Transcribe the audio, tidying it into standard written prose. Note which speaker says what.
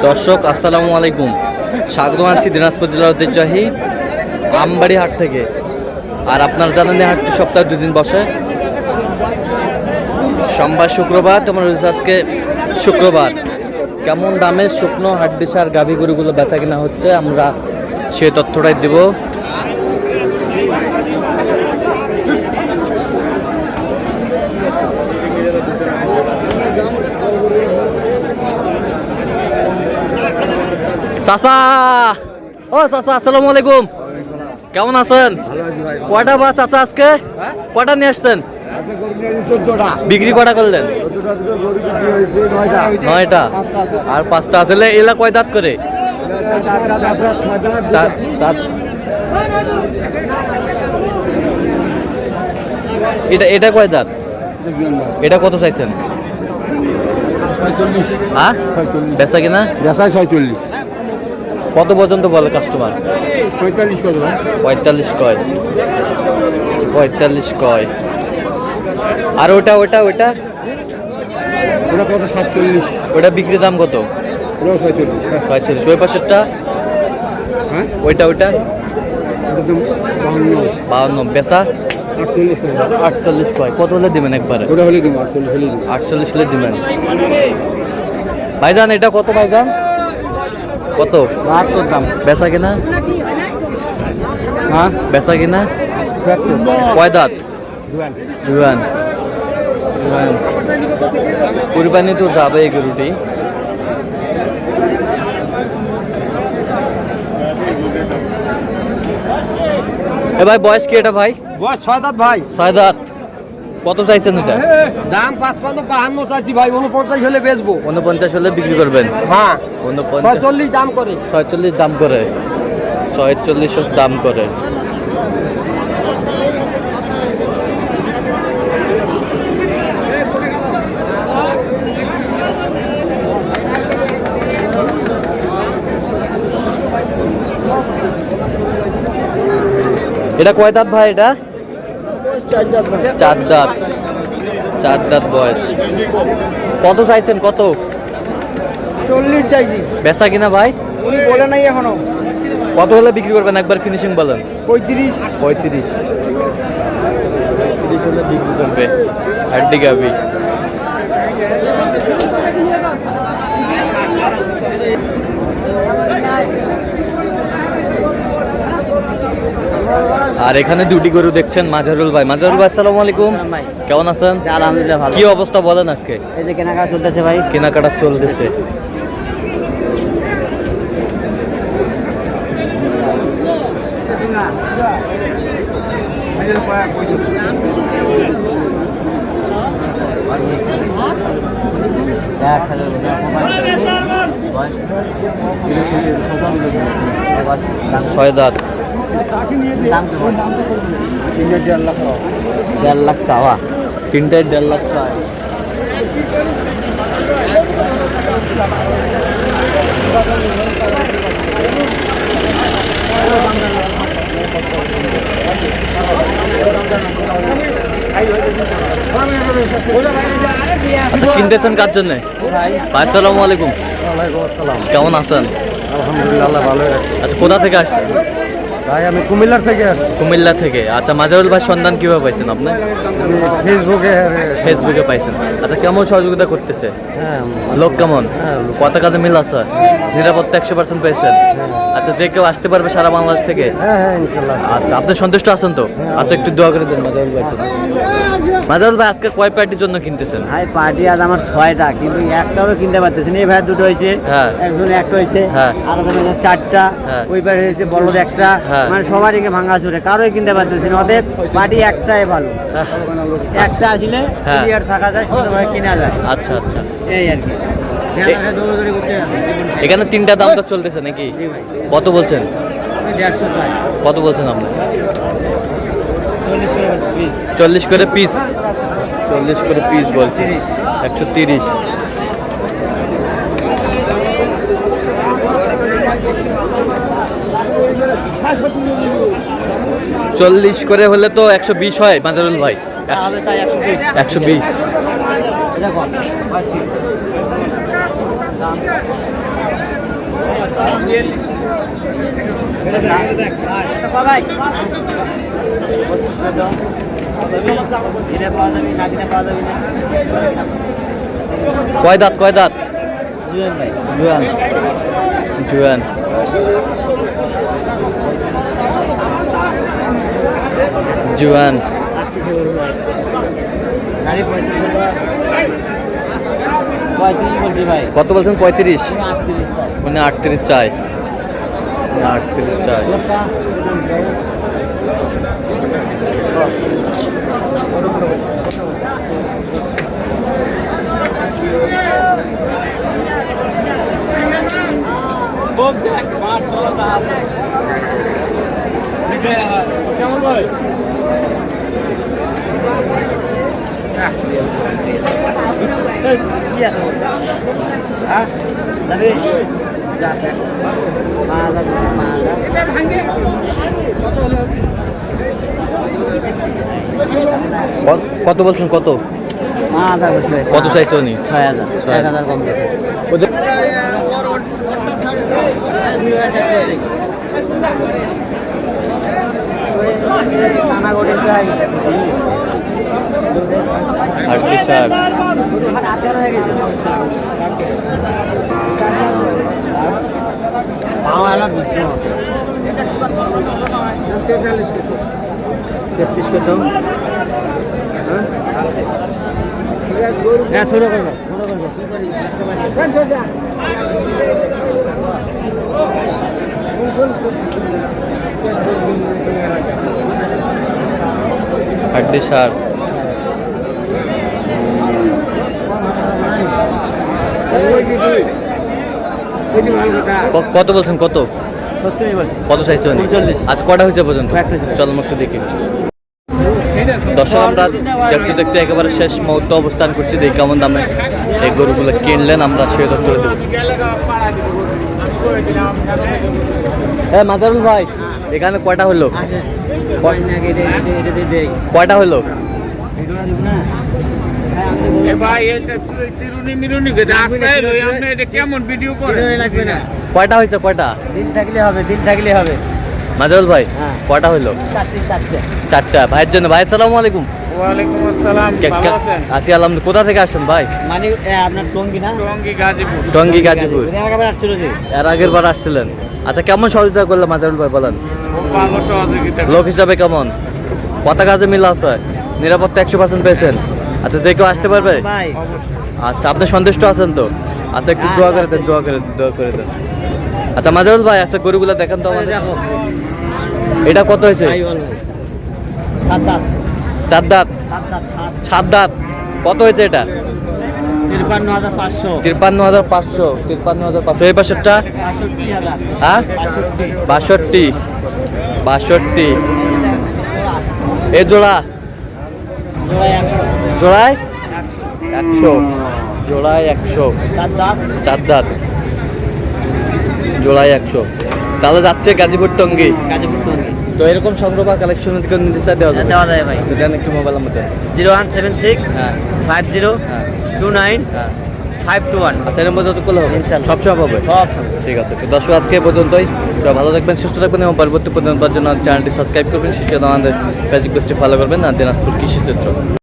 Speaker 1: দর্শক আসসালামু আলাইকুম, স্বাগত জানাচ্ছি দিনাজপুর জেলার ঐতিহ্যবাহী আমবাড়ি হাট থেকে। আর আপনারা জানেন এই হাটটি সপ্তাহে 2 দিন বসে, সোমবার শুক্রবার। তোমার আজকে শুক্রবার। কেমন দামে শুকনো হাড্ডিসার গাভী গরুগুলো বেচা কিনা হচ্ছে আমরা সেই তথ্যটাই দেব। চাচা, ও চাচা আসসালামু আলাইকুম, কেমন আছেন? কয়টা বা চাচা আজকে কয়টা নিয়ে আসছেন? বিক্রি কয়টা করলেন? 9টা। আর 5টা আসলে এলা কয় দাঁত করে? এটা কয় দাঁত? এটা কত চাইছেন?
Speaker 2: 46।
Speaker 1: হ্যাঁ, বেচা কিনা?
Speaker 2: বেচা 46।
Speaker 1: কত পর্যন্ত বলে কাস্টমার?
Speaker 2: 45 কত ভাই?
Speaker 1: 45 কয়। 45 কয়। আর ওটা ওটা ওটা
Speaker 2: ওটা কত? 47।
Speaker 1: ওটা বিক্রি দাম কত?
Speaker 2: ওটা 46।
Speaker 1: 45। ওই পাশেরটা?
Speaker 2: হ্যাঁ,
Speaker 1: ওইটা ওইটা
Speaker 2: একদম 52।
Speaker 1: 52। বেচা
Speaker 2: 48 কত?
Speaker 1: 48 কয়। কত হলে দিবেন একবারে?
Speaker 2: ওটা হলে দিব 48 হলে দিব।
Speaker 1: 48 হলে দিবেন। ভাইজান এটা কত ভাইজান? কত?
Speaker 2: 72 দাম।
Speaker 1: বেচা কিনা?
Speaker 2: হ্যাঁ,
Speaker 1: বেচা কিনা?
Speaker 2: 76।
Speaker 1: কয় দাঁত?
Speaker 2: জুয়ান।
Speaker 1: জুয়ান। জুয়ান। কুরবানি তো যাবে এই গরুটি। এ ভাই বয়স কি এটা ভাই?
Speaker 2: বয়স 6 দাঁত ভাই।
Speaker 1: 6 দাঁত। কত চাইছেন এটা?
Speaker 2: দাম 55 চাইছি ভাই, 49 হলে বেচবো।
Speaker 1: 49 হলে বিক্রি করবেন?
Speaker 2: হ্যাঁ,
Speaker 1: 49।
Speaker 2: 46 দাম করে।
Speaker 1: 46 দাম করে। 46 দাম করে। এটা কয় দাঁত ভাই? এটা
Speaker 2: 4 দাঁত ভাই।
Speaker 1: 4 দাঁত। 4 দাঁত বয়স। কত চাইছেন? কত?
Speaker 2: 40 চাইছি।
Speaker 1: বেচা কিনা ভাই?
Speaker 2: উনি বলে নাই এখনো।
Speaker 1: কত হলে বিক্রি করবেন একবার ফিনিশিং বলেন?
Speaker 2: 35।
Speaker 1: 35 হলে বিক্রি করবে হাড্ডি গাভী। আর এখানে দুটি গরু দেখছেন মাজারুল ভাই। মাজারুল ভাই আসসালামু আলাইকুম, কেমন আছেন?
Speaker 2: আলহামদুলিল্লাহ ভালো।
Speaker 1: কি অবস্থা বলেন আজকে?
Speaker 2: এই যে কেনাকাটা চলতেছে ভাই।
Speaker 1: কেনাকাটা চলতেছে। ছয় দাঁত।
Speaker 2: 1.5 লাখ চাওয়া।
Speaker 1: 3টায় 1.5 লাখ চাওয়া। আচ্ছা, কিনতেছেন কার জন্য? ভাই আসসালামু আলাইকুম।
Speaker 2: ওয়ালাইকুম আসসালাম।
Speaker 1: কেমন আছেন?
Speaker 2: আলহামদুলিল্লাহ ভালোই রাখছি।
Speaker 1: আচ্ছা, কোথা থেকে আসছেন?
Speaker 2: ভাই আমি কুমিল্লার থেকে আসছি।
Speaker 1: কুমিল্লা থেকে। আচ্ছা, মাজারুল ভাই সন্ধান কিভাবে পাইছেন আপনি? ফেসবুকে পাইছেন। আচ্ছা, কেমন সহযোগিতা করতেছে?
Speaker 2: হ্যাঁ,
Speaker 1: লোক কেমন?
Speaker 2: হ্যাঁ,
Speaker 1: কত কাজে মিল আছে? নিরাপত্তা 100% পেয়েছেন? আচ্ছা, যে কেউ আসতে পারবে সারা বাংলাদেশ থেকে?
Speaker 2: হ্যাঁ ইনশাল্লাহ।
Speaker 1: আচ্ছা, আপনি সন্তুষ্ট আছেন তো? আচ্ছা, একটু দোয়া করে দেন মাজারুল ভাই। মাজারুল ভাই আজকে কয় পার্টির জন্য কিনতেছেন?
Speaker 2: ভাই পার্টি আজ আমার 6টা, কিন্তু একটাও কিনতে পারতেছি না। এই ভাই 2টো হয়েছে,
Speaker 1: হ্যাঁ।
Speaker 2: একজন একটা হয়েছে,
Speaker 1: হ্যাঁ।
Speaker 2: আর ওখানে 4টা,
Speaker 1: হ্যাঁ।
Speaker 2: ওই পাশে হয়েছে বলদ একটা,
Speaker 1: হ্যাঁ।
Speaker 2: মানে সবারই ভাঙা চুরে, কারোই কিনতে পারতেছি না। ওদের পার্টি একটাই ভালো, একটা আসলে
Speaker 1: হ্যাঁ।
Speaker 2: ক্লিয়ার থাকা যায়, সুন্দরভাবে কিনা যায়।
Speaker 1: আচ্ছা আচ্ছা।
Speaker 2: এই আর কি। দৌড়াদৌড়ি করতে আছে।
Speaker 1: এখানে 3টা দাম তো চলতেছে নাকি?
Speaker 2: জি ভাই।
Speaker 1: কত বলছেন?
Speaker 2: 150 চাই।
Speaker 1: কত বলছেন আপনি?
Speaker 2: 40 করে পিস।
Speaker 1: 40 করে পিস। 40 করে পিস বলছি। 130। 40 করে হলে তো 120 হয় মাজারুল ভাই।
Speaker 2: তাহলে তাই 120।
Speaker 1: 120।
Speaker 2: এটা কত?
Speaker 1: কয় দাঁত কয় দাঁত?
Speaker 2: ভাই
Speaker 1: জুয়ান জুয়ান জুয়ান।
Speaker 2: বলছি ভাই
Speaker 1: কত বলছেন? 35।
Speaker 2: 38 চাই।
Speaker 1: মানে 38 চাই, 38 চাই।
Speaker 2: কি আছে হ্যাঁ দাবি যাতে
Speaker 1: কত বলছেন? কত কত চাইছো উনি?
Speaker 2: 6000 1000 কম দিয়েছে।
Speaker 1: আটটি ষাট।
Speaker 2: তেত্রিশ কত? হ্যাঁ শুরু করবো
Speaker 1: আটটি ষাট। কত বলছেন? কত
Speaker 2: 70 বলছি।
Speaker 1: কত চাইছো উনি?
Speaker 2: 39।
Speaker 1: আচ্ছা কটা হয়েছে পর্যন্ত?
Speaker 2: একটা ছিল।
Speaker 1: চল একটু দেখি। দর্শক আমরা দেখতে দেখতে একেবারে শেষ মুহূর্ত অবস্থান করছি, দেখি কেমন দামে এই গরুগুলো কিনলেন, আমরা সে দপ্তরে দেবো। হ্যাঁ মাজারুল ভাই, এখানে কয়টা হলো? কয়টা হলো? কয়টা হয়েছে? কয়টা?
Speaker 2: দিন থাকলে হবে, দিন থাকলে হবে।
Speaker 1: মাজারুল ভাই
Speaker 2: হ্যাঁ।
Speaker 1: কয়টা হলো? চারটা। ভাইয়ের জন্য। ভাই আসসালামু আলাইকুম।
Speaker 3: ওয়ালাইকুম আসসালাম। ভালো আছেন?
Speaker 1: আছি আলহামদুলিল্লাহ। কোথা থেকে আসছেন ভাই?
Speaker 2: মানে আপনার টঙ্গি না?
Speaker 3: টঙ্গী গাজীপুর।
Speaker 1: টঙ্গী গাজীপুর।
Speaker 2: একবার আসছিল যে
Speaker 1: এর আগের বার আসছিলেন। আচ্ছা কেমন সহযোগিতা করলেন মাজারুল ভাই বলেন?
Speaker 3: খুব ভালো সহযোগিতা।
Speaker 1: লোক হিসাবে কেমন? কথা কাজে মিল আছে? নিরাপত্তা 100% পেয়েছেন? আচ্ছা যে কেউ আসতে পারবে?
Speaker 2: ভাই
Speaker 1: আচ্ছা আপনি সন্তুষ্ট আছেন তো? আচ্ছা একটু দোয়া করে দেন, দোয়া করে দেন। আচ্ছা মাজারুল ভাই, আচ্ছা গরুগুলো দেখেন তো আমাদের।
Speaker 2: দেখো
Speaker 1: এটা কত হয়েছে?
Speaker 2: ভাই বলো সাত দাঁত
Speaker 1: 4 দাঁত।
Speaker 2: সাত দাঁত
Speaker 1: 7 দাঁত। কত হয়েছে এটা?
Speaker 2: 53,500
Speaker 1: 53,500। 53,500। এই পাশেরটা?
Speaker 2: 62,000
Speaker 1: হ্যাঁ 62। 62। এই জোড়া? জোড়ায় 100। জোড়ায় 100।
Speaker 2: সাত দাঁত
Speaker 1: 4 দাঁত। জোড়ায় 100। তাহলে যাচ্ছে গাজীপুর টঙ্গী।
Speaker 2: গাজীপুর টঙ্গী।
Speaker 1: তো এরকম সংগ্রহ বা কালেকশন নিতে চাই দেওয়া যাবে?
Speaker 2: দেওয়া যায় ভাই।
Speaker 1: তো দেন একটু মোবাইল নাম্বার দেন।
Speaker 2: 0176
Speaker 1: হ্যাঁ
Speaker 2: 50
Speaker 1: হ্যাঁ
Speaker 2: 29
Speaker 1: হ্যাঁ।
Speaker 2: 521।
Speaker 1: আচ্ছা এর মধ্যে যত করলে হবে?
Speaker 2: ইনশাআল্লাহ।
Speaker 1: সবসময় পাবে?
Speaker 2: সব
Speaker 1: ঠিক আছে। তো দর্শক আজকে এই পর্যন্তই। তো ভালো থাকবেন, সুস্থ থাকবেন এবং পরবর্তী পর্যন্ত জন্য চ্যানেলটি সাবস্ক্রাইব করবেন, সেই সাথে আমাদের ফেসবুক পেজটি ফলো করবেন। আর দিনাজপুর কৃষি চিত্র।